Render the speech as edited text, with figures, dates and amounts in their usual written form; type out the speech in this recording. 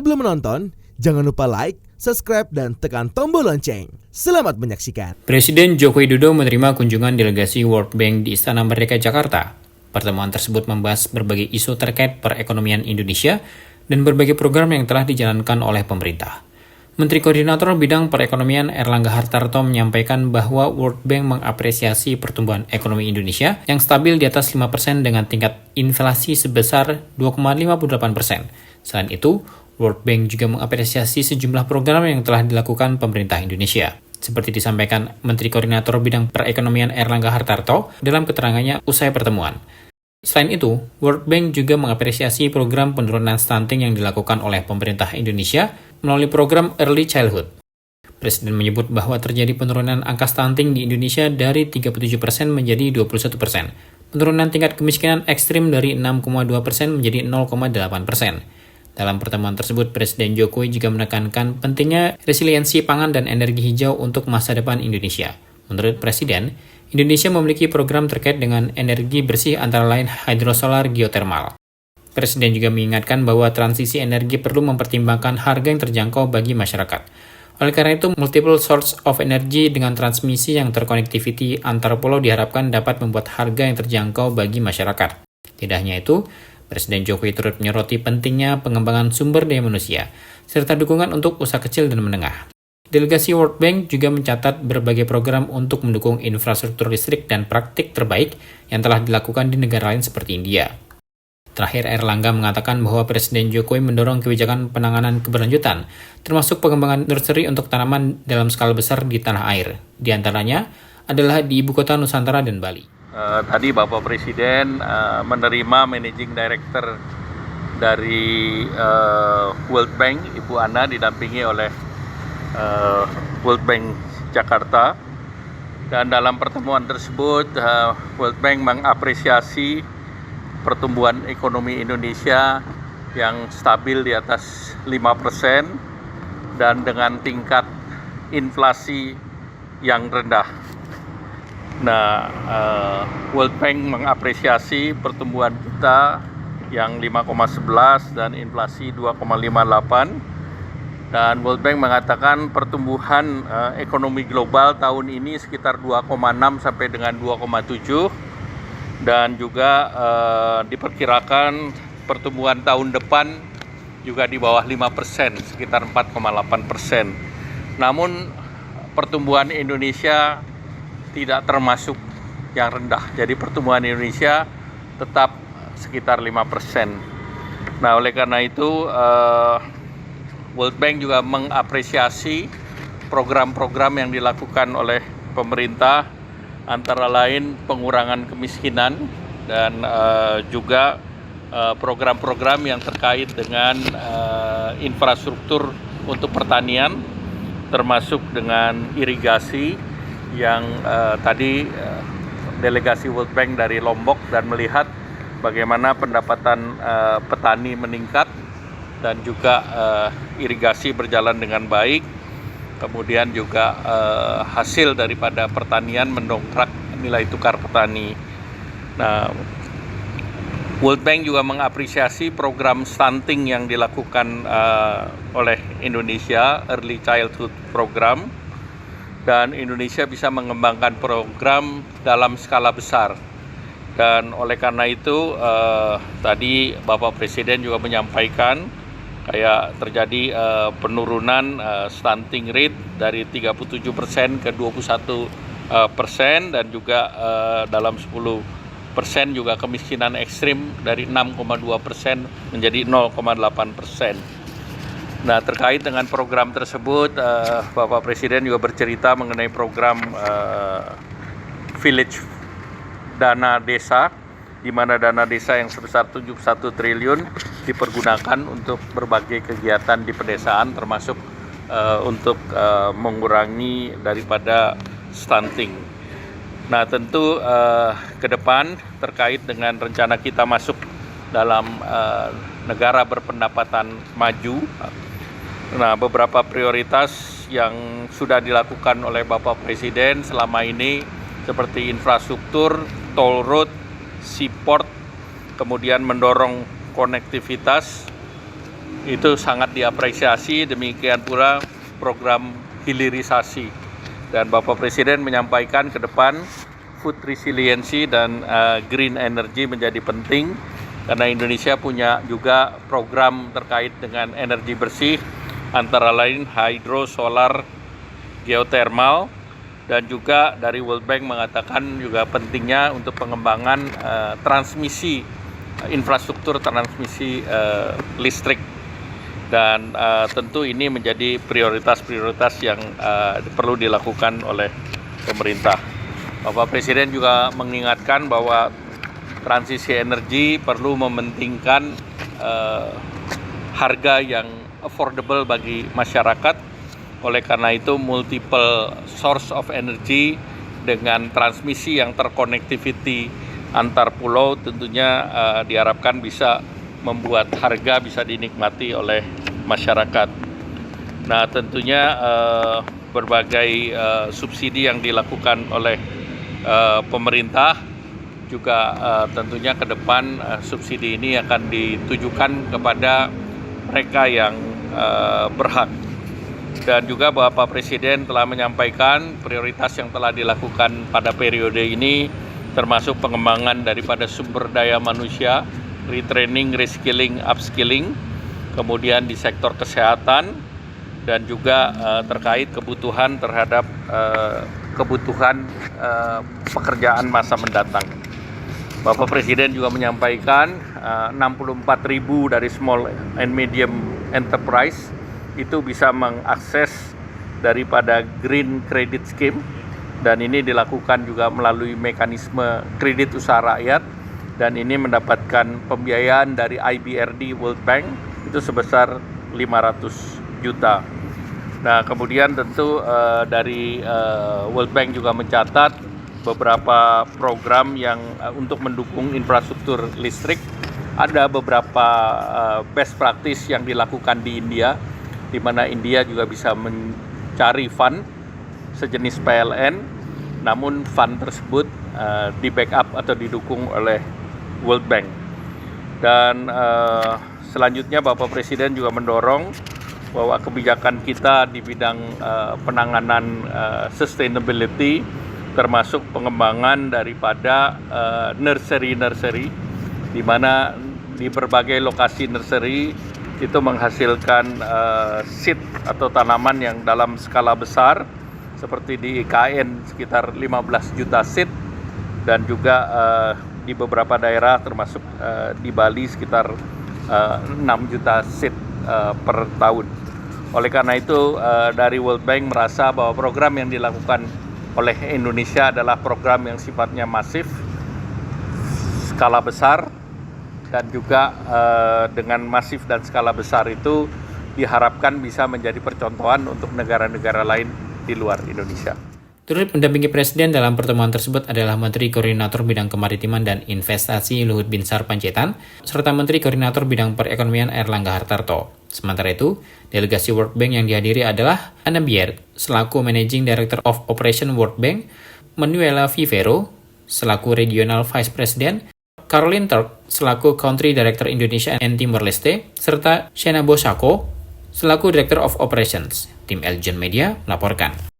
Sebelum menonton, jangan lupa like, subscribe, dan tekan tombol lonceng. Selamat menyaksikan. Presiden Joko Widodo menerima kunjungan delegasi World Bank di Istana Merdeka, Jakarta. Pertemuan tersebut membahas berbagai isu terkait perekonomian Indonesia dan berbagai program yang telah dijalankan oleh pemerintah. Menteri Koordinator Bidang Perekonomian Erlangga Hartarto menyampaikan bahwa World Bank mengapresiasi pertumbuhan ekonomi Indonesia yang stabil di atas 5% dengan tingkat inflasi sebesar 2,58%. Selain itu, World Bank juga mengapresiasi sejumlah program yang telah dilakukan pemerintah Indonesia. Seperti disampaikan Menteri Koordinator Bidang Perekonomian Erlangga Hartarto dalam keterangannya usai pertemuan. Selain itu, World Bank juga mengapresiasi program penurunan stunting yang dilakukan oleh pemerintah Indonesia melalui program Early Childhood. Presiden menyebut bahwa terjadi penurunan angka stunting di Indonesia dari 37% menjadi 21%. Penurunan tingkat kemiskinan ekstrim dari 6,2% menjadi 0,8%. Dalam pertemuan tersebut, Presiden Jokowi juga menekankan pentingnya resiliensi pangan dan energi hijau untuk masa depan Indonesia. Menurut Presiden, Indonesia memiliki program terkait dengan energi bersih antara lain hidrosolar geotermal. Presiden juga mengingatkan bahwa transisi energi perlu mempertimbangkan harga yang terjangkau bagi masyarakat. Oleh karena itu, multiple source of energy dengan transmisi yang terkonektiviti antar pulau diharapkan dapat membuat harga yang terjangkau bagi masyarakat. Tidak hanya itu, Presiden Jokowi turut menyoroti pentingnya pengembangan sumber daya manusia, serta dukungan untuk usaha kecil dan menengah. Delegasi World Bank juga mencatat berbagai program untuk mendukung infrastruktur listrik dan praktik terbaik yang telah dilakukan di negara lain seperti India. Terakhir, Erlangga mengatakan bahwa Presiden Jokowi mendorong kebijakan penanganan keberlanjutan, termasuk pengembangan nursery untuk tanaman dalam skala besar di tanah air. Di antaranya adalah di Ibu Kota Nusantara dan Bali. Tadi Bapak Presiden menerima Managing Director dari World Bank, Ibu Ana, didampingi oleh World Bank Jakarta. Dan dalam pertemuan tersebut, World Bank mengapresiasi pertumbuhan ekonomi Indonesia yang stabil di atas 5% dan dengan tingkat inflasi yang rendah. Nah, World Bank mengapresiasi pertumbuhan kita yang 5,11 dan inflasi 2,58. Dan World Bank mengatakan pertumbuhan ekonomi global tahun ini sekitar 2,6 sampai dengan 2,7. Dan juga diperkirakan pertumbuhan tahun depan juga di bawah 5%, sekitar 4,8%. Namun pertumbuhan Indonesia tidak termasuk yang rendah. Jadi pertumbuhan Indonesia tetap sekitar 5%. Nah, oleh karena itu World Bank juga mengapresiasi program-program yang dilakukan oleh pemerintah, antara lain pengurangan kemiskinan dan juga program-program yang terkait dengan infrastruktur untuk pertanian, termasuk dengan irigasi yang tadi delegasi World Bank dari Lombok dan melihat bagaimana pendapatan petani meningkat dan juga irigasi berjalan dengan baik. Kemudian juga hasil daripada pertanian mendongkrak nilai tukar petani. Nah, World Bank juga mengapresiasi program stunting yang dilakukan oleh Indonesia, Early Childhood Program, dan Indonesia bisa mengembangkan program dalam skala besar. Dan oleh karena itu tadi Bapak Presiden juga menyampaikan kayak terjadi penurunan stunting rate dari 37% ke 21% dan juga dalam 10% juga kemiskinan ekstrim dari 6,2% menjadi 0,8%. Nah, terkait dengan program tersebut, Bapak Presiden juga bercerita mengenai program Village Dana Desa, di mana dana desa yang sebesar 71 triliun dipergunakan untuk berbagai kegiatan di pedesaan, termasuk untuk mengurangi daripada stunting. Nah, tentu ke depan terkait dengan rencana kita masuk dalam negara berpendapatan maju, nah beberapa prioritas yang sudah dilakukan oleh Bapak Presiden selama ini seperti infrastruktur, toll road, seaport, kemudian mendorong konektivitas, Itu sangat diapresiasi, demikian pula program hilirisasi. Dan Bapak Presiden menyampaikan ke depan food resiliency dan green energy menjadi penting karena Indonesia punya juga program terkait dengan energi bersih antara lain hydro, solar, geothermal, dan juga dari World Bank mengatakan juga pentingnya untuk pengembangan transmisi infrastruktur transmisi listrik. Dan tentu ini menjadi prioritas-prioritas yang perlu dilakukan oleh pemerintah. Bapak Presiden juga mengingatkan bahwa transisi energi perlu mementingkan harga yang affordable bagi masyarakat. Oleh karena itu multiple source of energy dengan transmisi yang terconnectivity antar pulau tentunya diharapkan bisa membuat harga bisa dinikmati oleh masyarakat. Nah, tentunya berbagai subsidi yang dilakukan oleh pemerintah juga tentunya ke depan subsidi ini akan ditujukan kepada mereka yang berhak. Dan juga Bapak Presiden telah menyampaikan prioritas yang telah dilakukan pada periode ini termasuk pengembangan daripada sumber daya manusia, retraining, reskilling, upskilling, kemudian di sektor kesehatan, dan juga terkait kebutuhan terhadap kebutuhan pekerjaan masa mendatang. Bapak Presiden juga menyampaikan 64.000 dari small and medium enterprise itu bisa mengakses daripada Green Credit Scheme, dan ini dilakukan juga melalui mekanisme kredit usaha rakyat, dan ini mendapatkan pembiayaan dari IBRD World Bank itu sebesar 500 juta. Nah, kemudian tentu dari World Bank juga mencatat beberapa program yang untuk mendukung infrastruktur listrik. Ada beberapa best practice yang dilakukan di India, di mana India juga bisa mencari fund sejenis PLN, namun fund tersebut di backup atau didukung oleh World Bank. Dan selanjutnya Bapak Presiden juga mendorong bahwa kebijakan kita di bidang penanganan sustainability termasuk pengembangan daripada nursery di mana di berbagai lokasi nursery itu menghasilkan seed atau tanaman yang dalam skala besar seperti di IKN sekitar 15 juta seed, dan juga di beberapa daerah termasuk di Bali sekitar 6 juta seed per tahun. Oleh karena itu dari World Bank merasa bahwa program yang dilakukan oleh Indonesia adalah program yang sifatnya masif, skala besar, dan juga dengan masif dan skala besar itu diharapkan bisa menjadi percontohan untuk negara-negara lain di luar Indonesia. Turut mendampingi Presiden dalam pertemuan tersebut adalah Menteri Koordinator Bidang Kemaritiman dan Investasi Luhut Binsar Panjaitan, serta Menteri Koordinator Bidang Perekonomian Erlangga Hartarto. Sementara itu, delegasi World Bank yang dihadiri adalah Anna Bier, selaku Managing Director of Operation World Bank, Manuela Vivero, selaku Regional Vice President, Caroline Turk, selaku Country Director Indonesia and Timor Leste, serta Shena Bosako, selaku Director of Operations. Tim Eljon Media melaporkan.